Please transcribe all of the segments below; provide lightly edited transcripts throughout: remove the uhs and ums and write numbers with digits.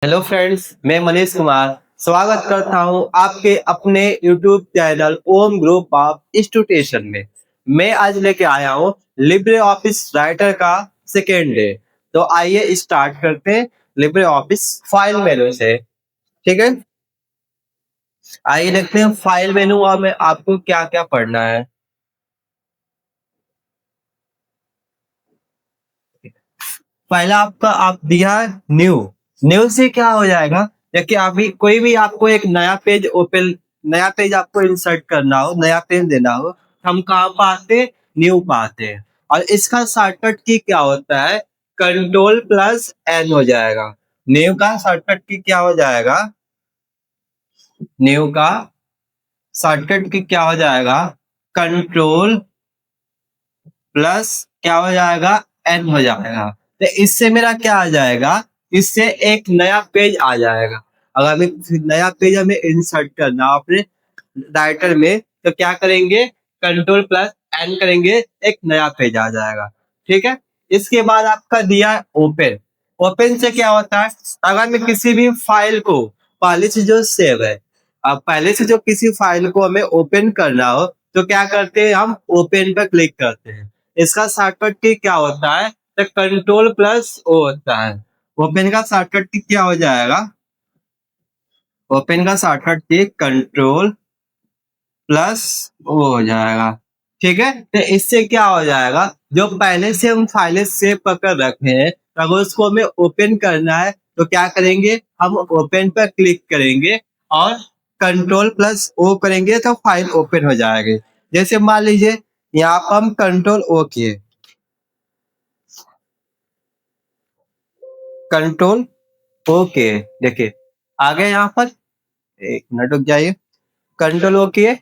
Hello friends, मैं मनीष कुमार स्वागत करता हूं आपके अपने YouTube channel Om group of student में। मैं आज लेके आया हूं लिब्रे ऑफिस राइटर का सेकेंड डे। तो आइए स्टार्ट करते हैं लिब्रे ऑफिस फाइल मेनू से। ठीक है, आइए देखते हैं फाइल मेनू में आपको क्या क्या पढ़ना है। पहला आपका आप दिया है न्यू। न्यू से क्या हो जाएगा, देखिए अभी कोई भी आपको एक नया पेज आपको इंसर्ट करना हो, नया पेज देना हो, हम कहाँ पाते, न्यू पाते हैं। और इसका शॉर्टकट की क्या होता है, कंट्रोल प्लस एन हो जाएगा। न्यू का शॉर्टकट की क्या हो जाएगा, न्यू का शॉर्टकट की क्या हो जाएगा, कंट्रोल प्लस क्या हो जाएगा, एन हो जाएगा। तो इससे मेरा क्या आ जाएगा, इससे एक नया पेज आ जाएगा। अगर हमें नया पेज हमें इंसर्ट करना हो अपने राइटर में, तो क्या करेंगे, कंट्रोल प्लस एन करेंगे, एक नया पेज आ जाएगा। ठीक है, इसके बाद आपका दिया है ओपन। ओपन से क्या होता है, अगर मैं किसी भी फाइल को पहले से जो सेव है, अब पहले से जो किसी फाइल को हमें ओपन करना हो, तो क्या करते हैं, हम ओपन पर क्लिक करते हैं। इसका शॉर्टकट की क्या होता है, तो कंट्रोल प्लस ओ होता है। ओपन का शॉर्टकट की क्या हो जाएगा, ओपन का शॉर्टकट की कंट्रोल प्लस ओ हो जाएगा। ठीक है, तो इससे क्या हो जाएगा, जो पहले से हम फाइलें सेव कर रखे हैं, अगर उसको हमें ओपन करना है, तो क्या करेंगे, हम ओपन पर क्लिक करेंगे और कंट्रोल प्लस ओ करेंगे, तो फाइल ओपन हो जाएगी। जैसे मान लीजिए यहाँ पर हम कंट्रोल ओ किए, कंट्रोल ओके, देखिए आ गए यहाँ पर। एक मिनट रुक जाइए, कंट्रोल ओ किए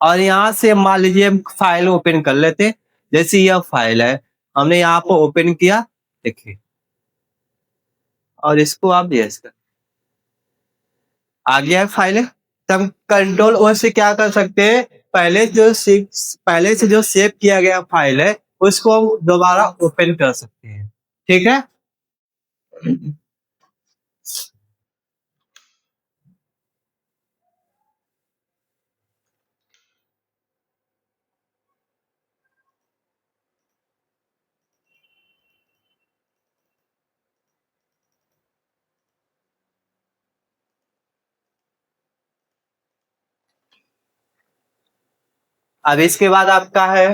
और यहाँ से मान लीजिए हम फाइल ओपन कर लेते हैं। जैसे यह फाइल है, हमने यहाँ पर ओपन किया, देखिए, और इसको आप यस कर, आ गया है फाइल। तब कंट्रोल ओ से क्या कर सकते हैं, पहले से जो सेव किया गया फाइल है, उसको हम दोबारा ओपन कर सकते हैं। ठीक है, अब इसके बाद आपका है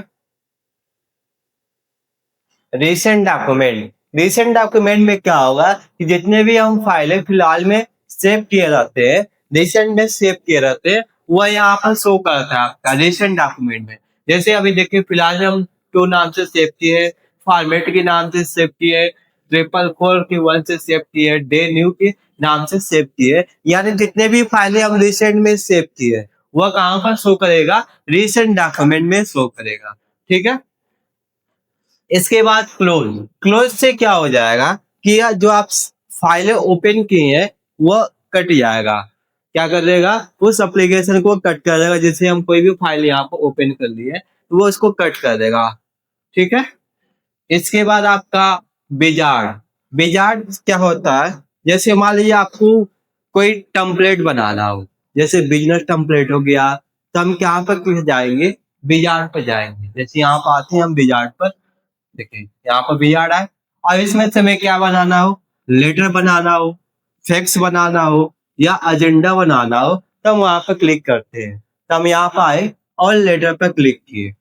रिसेंट डॉक्यूमेंट। रिसेंट डॉक्यूमेंट में क्या होगा कि जितने भी हम फाइलें फिलहाल में सेव किए रहते हैं, रिसेंट में सेव किए रहते हैं, वह यहाँ पर शो करता है आपका रिसेंट डॉक्यूमेंट में। जैसे अभी देखिए फिलहाल में हम टू नाम से सेव किए, फॉर्मेट के नाम से सेव किए, 444 के 1 से सेव किए, डे न्यू के नाम से सेव किए, यानी जितने भी फाइलें हम रिसेंट में सेव किए, वह कहाँ पर शो करेगा, रिसेंट डॉक्यूमेंट में शो करेगा। ठीक है, इसके बाद क्लोज। क्लोज से क्या हो जाएगा कि यह जो आप फाइलें ओपन की हैं, वो कट जाएगा। क्या कर देगा, उस एप्लीकेशन को कट कर देगा। जैसे हम कोई भी फाइल यहाँ पर ओपन कर लिए, तो वो उसको कट कर देगा। ठीक है, इसके बाद आपका विजार्ड। विजार्ड क्या होता है, जैसे मान लीजिए आपको कोई टेम्पलेट बनाना हो, जैसे बिजनेस टेम्पलेट हो गया, तो हम क्या पर जाएंगे, विजार्ड पर जाएंगे। जैसे यहाँ पर आते हैं हम विजार्ड पर, देखिए यहाँ पर भी आ रहा है। और इसमें से हमें क्या बनाना हो, लेटर बनाना हो, फैक्स बनाना हो या एजेंडा बनाना हो, तो हम वहां पर क्लिक करते हैं। तो हम यहाँ पर आए और लेटर पर क्लिक किए,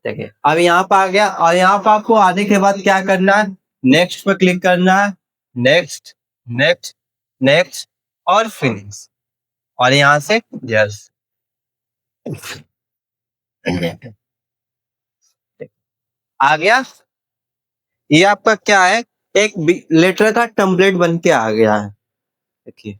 देखिए अब यहाँ पर आ गया। और यहाँ पर आपको आने के बाद क्या करना है, नेक्स्ट पर क्लिक करना है, नेक्स्ट, नेक्स्ट, नेक्स्ट और फिनिश, और यहाँ से यस। आ गया, ये आपका क्या है, एक लेटर का टेम्पलेट बन के आ गया है। देखिए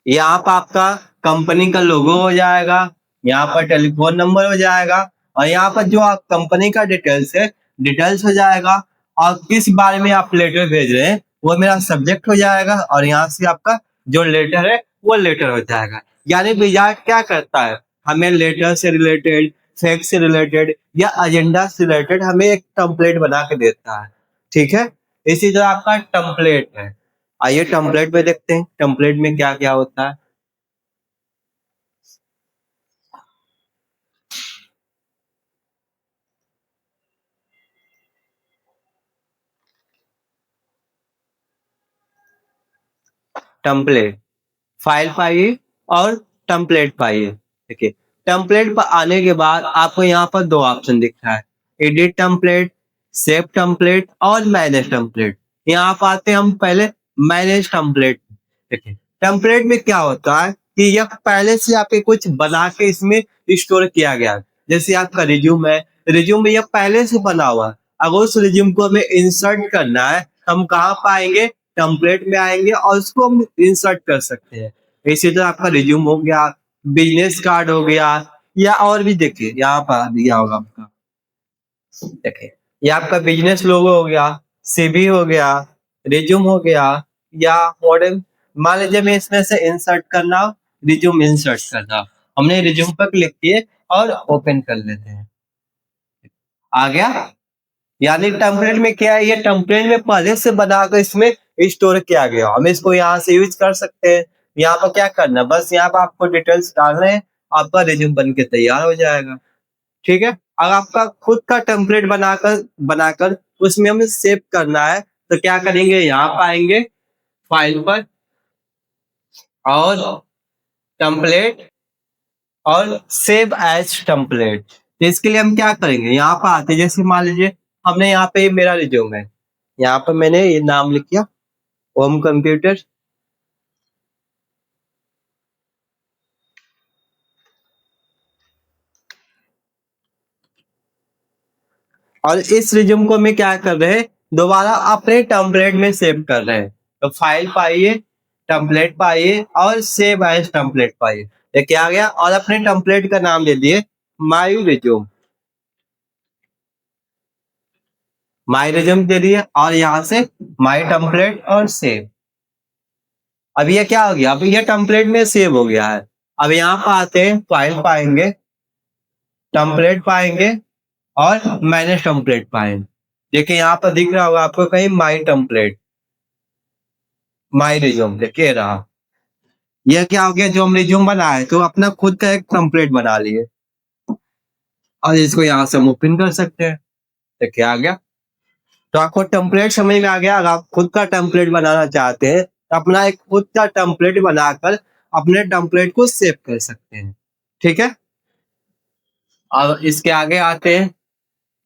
यहाँ पर आपका कंपनी का लोगो हो जाएगा, यहाँ पर टेलीफोन नंबर हो जाएगा, और यहाँ पर जो आप कंपनी का डिटेल्स है, डिटेल्स हो जाएगा। और किस बारे में आप लेटर भेज रहे हैं, वो मेरा सब्जेक्ट हो जाएगा, और यहाँ से आपका जो लेटर है, वो लेटर हो जाएगा। यानी विजार्ड क्या करता है, हमें लेटर से रिलेटेड, फैक्ट से रिलेटेड या एजेंडा से रिलेटेड हमें एक टेम्पलेट बना के देता है। ठीक है। इसी तरह आपका टेम्पलेट है। आइए टेम्पलेट में देखते हैं टेम्पलेट में क्या क्या होता है। टेम्पलेट फाइल पाइए और टेम्पलेट पाइए। देखिए टेम्पलेट पर आने के बाद आपको यहाँ पर दो ऑप्शन दिख रहा है, एडिट टेम्पलेट, सेव टेम्पलेट और मैनेज टेम्पलेट। यहाँ पर आते हैं हम पहले मैनेज टेम्पलेट। देखिए टेम्पलेट में क्या होता है कि यह पहले से आपके कुछ बना के इसमें स्टोर किया गया है। जैसे आपका रिज्यूम है, रिज्यूम में यह पहले से बना हुआ है। अगर उस रिज्यूम को हमें इंसर्ट करना है हम कहाँ पाएंगे, टेम्पलेट में आएंगे और उसको हम इंसर्ट कर सकते हैं। इसी तरह आपका रिज्यूम हो गया, बिजनेस कार्ड हो गया, या और भी देखिए यहाँ पर दिया होगा आपका, देखिए ये आपका बिजनेस लोगो हो गया, सीवी हो गया, रिज्यूम हो गया, या मॉडल। मान लीजिए मैं इसमें से इंसर्ट करना, रिज्यूम इंसर्ट करना, हमने रिज्यूम पर क्लिक किए और ओपन कर लेते हैं, आ गया। यानी टेम्पलेट में क्या है, ये टेम्पलेट में पहले से बनाकर इसमें स्टोर किया गया, हम इसको यहाँ से यूज कर सकते हैं। यहाँ पर क्या करना, बस यहाँ पर आपको डिटेल्स डालने हैं, आपका रिज्यूम बन के तैयार हो जाएगा। ठीक है। अगर आपका खुद का टेम्पलेट बनाकर बनाकर उसमें हमें सेव करना है तो क्या करेंगे, यहाँ पाएंगे फाइल पर और टेम्पलेट और सेव एज टेम्पलेट। तो इसके लिए हम क्या करेंगे, यहाँ पर आते हैं, जैसे मान लीजिए हमने यहाँ पे मेरा रिज्यूम है, यहाँ पर मैंने ये नाम लिख दिया होम कंप्यूटर, और इस रिज्यूम को मैं क्या कर रहे हैं, दोबारा अपने टेम्पलेट में सेव कर रहे हैं। तो फाइल पाइए, टेम्पलेट पाइए और सेव एज टेम्पलेट पाइए, ये क्या आ गया, और अपने टेम्पलेट का नाम दे दिए माई रिज्यूम, माई रिज्यूम दे दिए और यहाँ से माई टेम्पलेट और सेव। अब ये क्या हो गया, अब ये टेम्पलेट में सेव हो गया है। अब यहाँ पर आते हैं, फाइल पाएंगे, टेम्पलेट पाएंगे और मैनेज टेम्पलेट पाएंगे। देखिए यहाँ पर दिख रहा होगा आपको कहीं माई टेम्पलेट, माई रिज्यूम, देखिए रहा। ये क्या हो गया, जो हम रिज्यूम बनाए तो अपना खुद का एक टेम्पलेट बना लिए और इसको यहाँ से हम ओपन कर सकते हैं। देखिए आ गया। तो आपको टेम्पलेट समझ में आ गया। अगर आप खुद का टेम्पलेट बनाना चाहते हैं तो अपना एक खुद का टेम्पलेट बनाकर अपने टेम्पलेट को सेव कर सकते हैं। ठीक है। और इसके आगे आते हैं,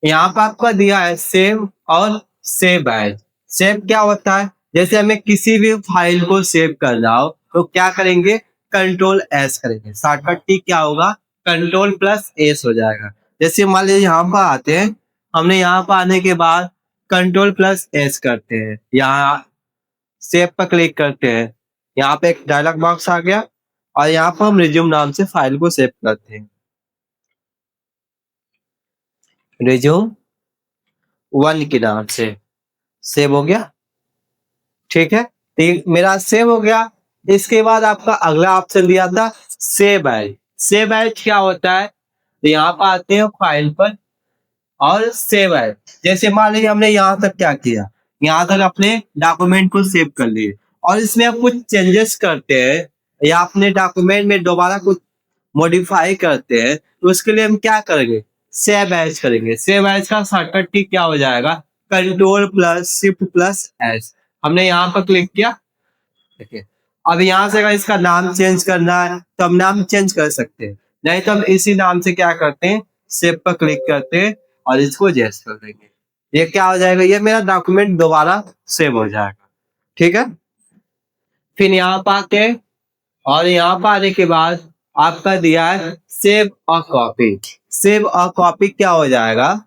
यहाँ पर आपका दिया है सेव और सेव एज। सेव क्या होता है, जैसे हमें किसी भी फाइल को सेव करना हो तो क्या करेंगे, कंट्रोल एस करेंगे, शॉर्टकट की क्या होगा, कंट्रोल प्लस एस हो जाएगा। जैसे मान लीजिए यहाँ पर आते हैं, हमने यहाँ पर आने के बाद कंट्रोल प्लस एस करते हैं, यहाँ सेव पर क्लिक करते हैं, यहाँ पे एक डायलॉग बॉक्स आ गया और यहाँ पर हम रिज्यूम नाम से फाइल को सेव करते हैं, रिज्यूम 1 के नाम से सेव हो गया। ठीक है, तो ये मेरा सेव हो गया। इसके बाद आपका अगला ऑप्शन दिया था सेव एज। सेव एज क्या होता है, तो यहाँ पर आते हैं फाइल पर और सेव एज। जैसे मान लीजिए हमने यहाँ तक क्या किया, यहाँ तक अपने डॉक्यूमेंट को सेव कर लिए और इसमें आप कुछ चेंजेस करते हैं या अपने डॉक्यूमेंट में दोबारा कुछ मॉडिफाई करते हैं तो उसके लिए हम क्या करेंगे, सेव एज करेंगे। सेव एज का शॉर्टकट की क्या हो जाएगा, control plus shift plus S. हमने यहाँ पर क्लिक किया। देखिए अब यहाँ से अगर इसका नाम चेंज करना है तो हम नाम चेंज कर सकते हैं, नहीं तो हम इसी नाम से क्या करते हैं, सेव पर क्लिक करते हैं और इसको जैस कर देंगे। ये क्या हो जाएगा, ये मेरा डॉक्यूमेंट दोबारा सेव हो जाएगा। ठीक है। फिर यहाँ पर आते हैं और यहाँ पर आने के बाद आपका दिया है save a copy. Save a copy क्या हो जाएगा,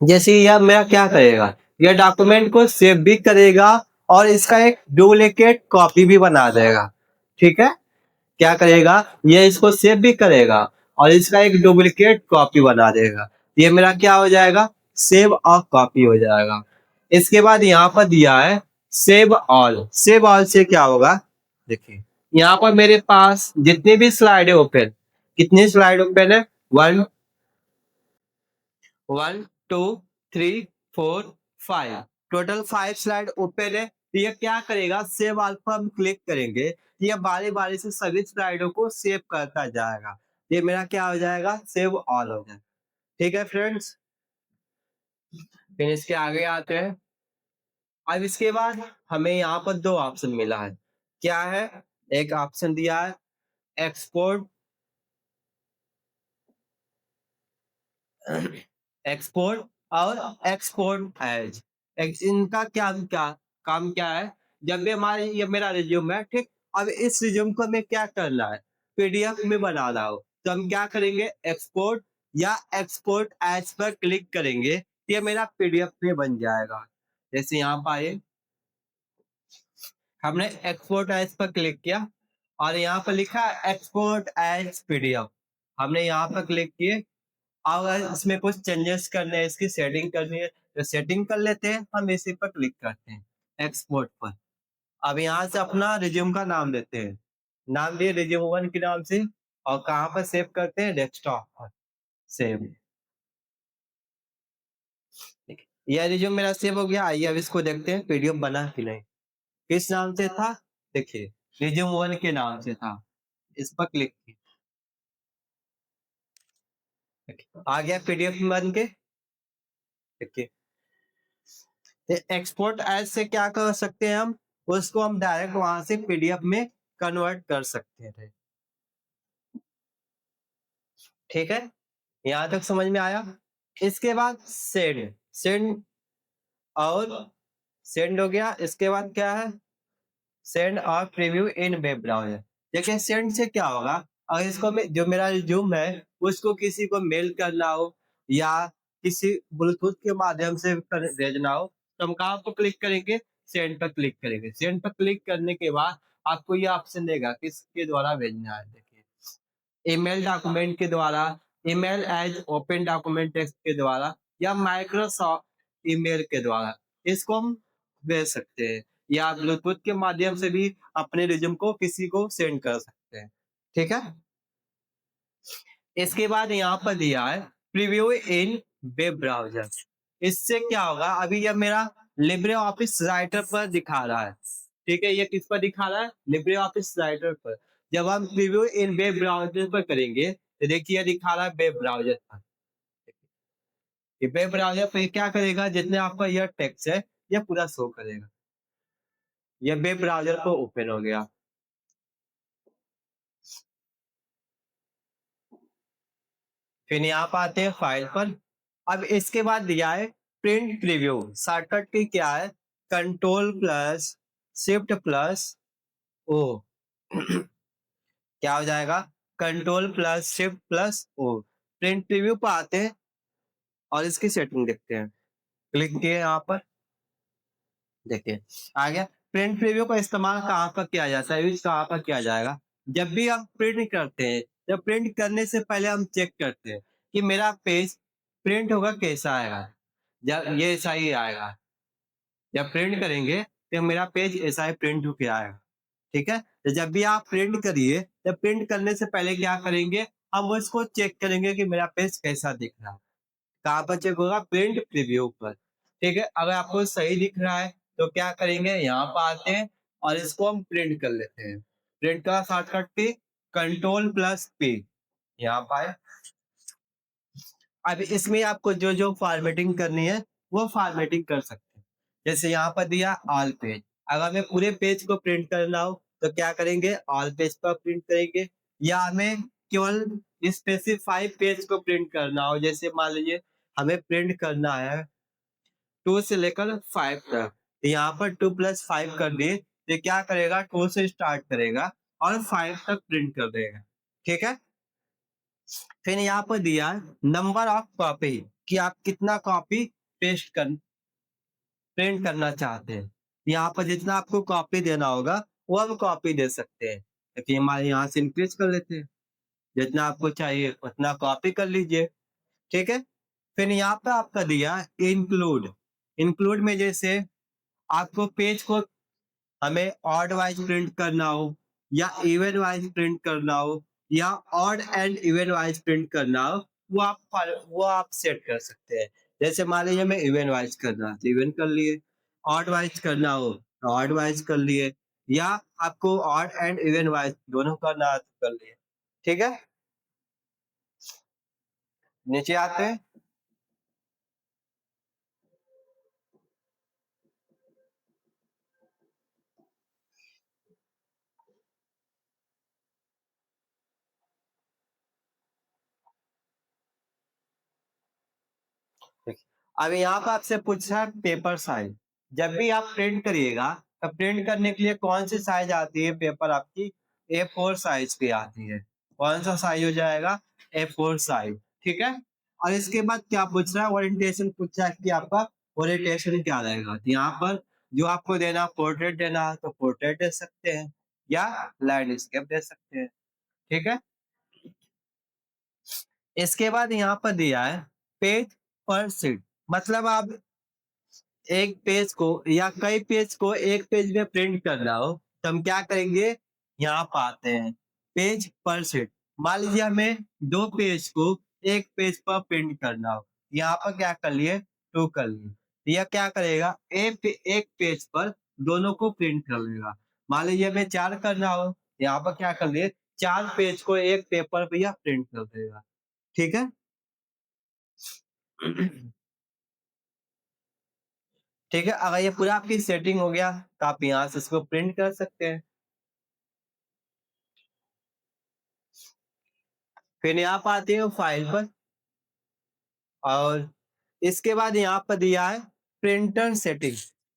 जैसे यह मेरा क्या करेगा, यह डॉक्यूमेंट को सेव भी करेगा और इसका एक डुप्लीकेट कॉपी भी बना देगा। ठीक है। क्या करेगा, ये इसको सेव भी करेगा और इसका एक डुप्लीकेट कॉपी बना देगा। ये मेरा क्या हो जाएगा, सेव अ कॉपी हो जाएगा। इसके बाद यहाँ पर दिया है सेव ऑल। सेव ऑल से क्या होगा, देखिए यहाँ पर मेरे पास जितनी भी स्लाइड है ओपन, कितनी स्लाइड ओपन है, 1 1 2 3 4 5 टोटल 5 स्लाइड ओपन है। तो ये क्या करेगा, सेव ऑल पर हम क्लिक करेंगे, ये बारी बारी से सभी स्लाइडों को सेव करता जाएगा। ये मेरा क्या हो जाएगा, सेव ऑल हो जाएगा। ठीक है फ्रेंड्स, फिर इसके आगे आते हैं। अब इसके बाद हमें यहाँ पर दो ऑप्शन मिला है। क्या है, एक ऑप्शन दिया है एक्सपोर्ट, एक्सपोर्ट और एक्सपोर्ट एज। इनका क्या क्या काम क्या है, जब भी हमारे ये मेरा रिज्यूम है, ठीक, अब इस रिज्यूम को हमें क्या करना है, पीडीएफ में बनाना हो, तो हम क्या करेंगे, एक्सपोर्ट या एक्सपोर्ट एज पर क्लिक करेंगे, ये मेरा पीडीएफ में बन जाएगा। जैसे यहाँ पर आए, हमने एक्सपोर्ट एज पर क्लिक किया और यहाँ पर लिखा एक्सपोर्ट एज पीडीएफ, हमने यहाँ पर क्लिक किए। अगर इसमें कुछ चेंजेस करने हैं, इसकी सेटिंग करनी है, तो सेटिंग कर लेते हैं। हम इसी पर क्लिक करते हैं, एक्सपोर्ट पर। अब यहाँ से अपना रिज्यूम का नाम देते हैं, नाम दिए रिज्यूम 1 के नाम से, और कहाँ पर सेव करते हैं, डेस्कटॉप पर सेव। यह रिज्यूम मेरा सेव हो गया। आइए अब इसको देखते हैं पीडीएफ बना कि नहीं। किस नाम से था, देखिए रिज्यूम 1 के नाम से था, इस पर क्लिक किया, आ गया पीडीएफ बन के। देखिए एक्सपोर्ट एज से क्या कर सकते हैं, हम उसको हम डायरेक्ट वहां से पीडीएफ में कन्वर्ट कर सकते थे। ठीक है, यहां तक समझ में आया। इसके बाद सेंड, सेंड और सेंड हो गया। इसके बाद क्या है, सेंड और प्रीव्यू इन वेब ब्राउजर। देखिए सेंड से क्या होगा, अगर इसको जो मेरा रिज्यूम है उसको किसी को मेल करना हो या किसी ब्लूटूथ के माध्यम से भेजना हो, तो हम कहाँ पर क्लिक करेंगे, सेंड पर क्लिक करेंगे। सेंड पर क्लिक करने के बाद आपको ये ऑप्शन देगा किसके द्वारा भेजना है। देखिए ईमेल डॉक्यूमेंट के द्वारा, email as open document text के द्वारा, या माइक्रोसॉफ्ट ईमेल के द्वारा इसको हम भेज सकते हैं, या ब्लूटूथ के माध्यम से भी अपने रिज्यूम को किसी को सेंड कर सकते हैं। ठीक है, इसके बाद यहाँ पर दिया है प्रीव्यू इन वेब ब्राउजर। इससे क्या होगा, अभी यह मेरा लिब्रे ऑफिस राइटर पर दिखा रहा है। ठीक है, ये किस पर दिखा रहा है, लिब्रे ऑफिस राइटर पर। जब हम प्रीव्यू इन वेब ब्राउजर पर करेंगे तो देखिए दिखा रहा है वेब ब्राउजर पर। ये वेब ब्राउजर पर क्या करेगा, जितने आपका यह टेक्स्ट है यह पूरा शो करेगा। यह वेब ब्राउजर पर ओपन हो गया। फिर यहाँ पर आते हैं फाइल पर। अब इसके बाद दिया है प्रिंट प्रीव्यू। शॉर्टकट की क्या है, control plus shift plus O. क्या हो जाएगा, control plus shift plus O. Print preview पर आते हैं और इसकी सेटिंग देखते हैं। क्लिक किए यहाँ पर, देखिए आ गया। प्रिंट प्रीव्यू का इस्तेमाल कहाँ पर किया जाता है, यूज कहाँ पर किया जाएगा, जब भी हम प्रिंट करते हैं, जब प्रिंट करने से पहले हम चेक करते हैं कि मेरा पेज प्रिंट होगा कैसा आएगा। जब ये ऐसा ही आएगा, जब प्रिंट करेंगे तो मेरा पेज ऐसा ही प्रिंट होके आएगा। ठीक है, तो जब भी आप प्रिंट करिए, तो प्रिंट करने से पहले क्या करेंगे, हम उसको चेक करेंगे कि मेरा पेज कैसा दिख रहा है। कहाँ पर चेक होगा, प्रिंट प्रीव्यू पर। ठीक है, अगर आपको सही दिख रहा है तो क्या करेंगे, यहाँ पर आते हैं और इसको हम प्रिंट कर लेते हैं। प्रिंट का शॉर्टकट की कंट्रोल प्लस पी, यहाँ पर। अब इसमें आपको जो जो फॉर्मेटिंग करनी है वो फॉर्मेटिंग कर सकते हैं। जैसे यहाँ पर दिया ऑल पेज, अगर हमें पूरे पेज को प्रिंट करना हो तो क्या करेंगे, ऑल पेज पर प्रिंट करेंगे। या हमें केवल स्पेसिफाई पेज को प्रिंट करना हो, जैसे मान लीजिए हमें प्रिंट करना है 2 से लेकर 5 तक, तो यहाँ पर 2+5 कर दिए, तो क्या करेगा, 2 से स्टार्ट करेगा और 5 तक प्रिंट कर देगा। ठीक है, फिर यहाँ पर दिया नंबर ऑफ कॉपी, कि आप कितना कॉपी पेस्ट कर प्रिंट करना चाहते हैं। यहाँ पर जितना आपको कॉपी देना होगा वो हम कॉपी दे सकते हैं। देखिए हमारे यहाँ से इंक्रीज कर लेते हैं, जितना आपको चाहिए उतना कॉपी कर लीजिए। ठीक है, फिर यहाँ पे आपका दिया इंक्लूड। इंक्लूड में जैसे आपको पेज को हमें ऑड वाइज प्रिंट करना हो, या इवन वाइज प्रिंट करना हो, या odd and even wise print करना हो, वो आप सेट कर सकते हैं। जैसे मान लीजिए मैं इवेंट वाइज करना है तो इवेंट कर लिए, ऑड वाइज करना हो तो ऑड वाइज कर लिए, या आपको ऑड एंड इवेंट वाइज दोनों करना है तो कर लिए। ठीक है, नीचे आते हैं। देखिए, अब यहाँ पर आपसे पूछ रहा है पेपर साइज। जब भी आप प्रिंट करिएगा तो प्रिंट करने के लिए कौन सी साइज आती है पेपर आपकी, A4 साइज की आती है। कौन सा साइज हो जाएगा, A4 साइज। ठीक है, और इसके बाद क्या पूछ रहा है, ओरिएंटेशन पूछ रहा है कि आपका ओरिएंटेशन क्या रहेगा। तो यहाँ पर जो आपको देना पोर्ट्रेट देना है तो पोर्ट्रेट दे सकते हैं या लैंडस्केप दे सकते हैं। ठीक है, इसके बाद यहाँ पर दिया है पेज पर शीट। मतलब आप एक पेज को या कई पेज को एक पेज में प्रिंट करना हो तो हम क्या करेंगे, यहाँ पर आते हैं पेज पर शीट। मान लीजिए हमें दो पेज को एक पेज पर प्रिंट करना हो, यहाँ पर क्या कर लिए, टू कर लिए। यह क्या करेगा, एक पेज पर दोनों को प्रिंट कर लेगा। मान लीजिए हमें चार करना हो, यहाँ पर क्या कर लिए, चार पेज को एक पेपर पे यह प्रिंट कर देगा। ठीक है ठीक है, अगर ये पूरा आपकी सेटिंग हो गया तो आप यहाँ से इसको प्रिंट कर सकते हैं। फिर यहाँ पर आते हो फाइल पर, और इसके बाद यहाँ पर दिया है प्रिंटर सेटिंग।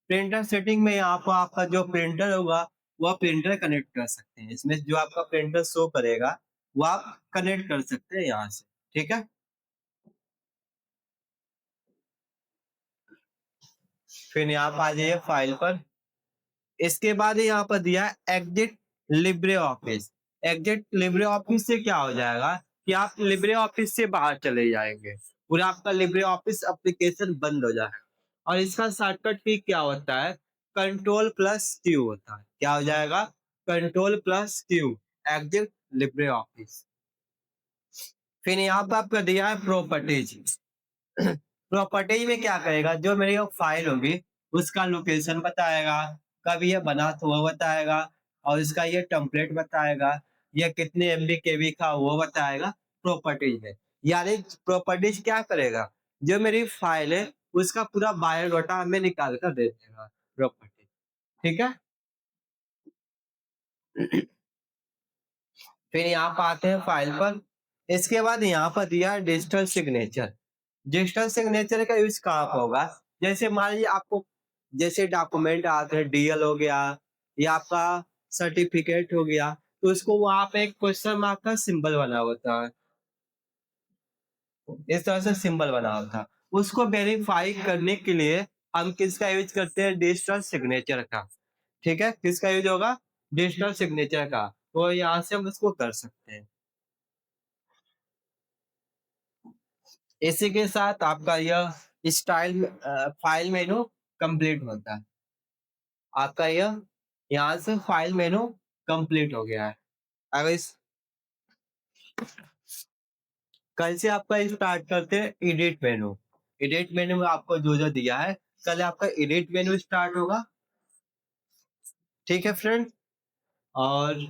प्रिंटर सेटिंग में यहाँ पर आपका जो प्रिंटर होगा वह प्रिंटर कनेक्ट कर सकते हैं। इसमें जो आपका प्रिंटर शो करेगा वो आप कनेक्ट कर सकते हैं यहाँ से। ठीक है, फिर यहाँ पर आ जाइए फाइल पर। इसके बाद यहाँ पर दिया है exit Libre office. Exit Libre office से क्या हो जाएगा कि आप लिब्रे ऑफिस से बाहर चले जाएंगे, पूरा आपका लिब्रे ऑफिस एप्लीकेशन बंद हो जाएगा। और इसका शॉर्टकट की क्या होता है, कंट्रोल प्लस क्यू होता है। क्या हो जाएगा, control plus Q, exit Libre office. फिर यहाँ पर आपका दिया है प्रॉपर्टीज। प्रॉपर्टी में क्या करेगा, जो मेरी फाइल होगी उसका लोकेशन बताएगा, कब ये बना तो वो बताएगा, और इसका ये टेम्पलेट बताएगा, ये कितने एमबी केबी का वो बताएगा प्रॉपर्टीज में। यानी प्रॉपर्टीज क्या करेगा, जो मेरी फाइल है उसका पूरा बायोडाटा हमें निकाल कर दे देगा प्रॉपर्टी। ठीक है, फिर यहाँ पर आते हैं फाइल पर। इसके बाद यहाँ पर दिया है डिजिटल सिग्नेचर। डिजिटल सिग्नेचर का यूज कहाँ पर होगा, जैसे मान लीजिए आपको जैसे डॉक्यूमेंट आते हैं, डीएल हो गया या आपका सर्टिफिकेट हो गया, तो उसको वहां पे एक क्वेश्चन मार्क का सिंबल बना होता है, इस तरह से सिंबल बना होता है। उसको वेरीफाई करने के लिए हम किसका यूज करते हैं, डिजिटल सिग्नेचर का। ठीक है, किसका यूज होगा, डिजिटल सिग्नेचर का। तो यहाँ से हम उसको कर सकते हैं। इसी के साथ आपका यह स्टाइल फाइल मेनू कंप्लीट होता है। आपका यह यहाँ से फाइल मेनू कंप्लीट हो गया है। अगर इस कल से आपका स्टार्ट करते हैं एडिट मेनू। एडिट मेनू में आपको जो जो दिया है, कल आपका एडिट मेनू स्टार्ट होगा। ठीक है फ्रेंड, और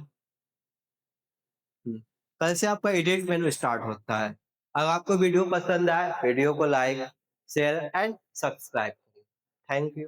कल से आपका एडिट मेनू स्टार्ट होता है। अगर आपको वीडियो पसंद आए, वीडियो को like share and subscribe. Thank you.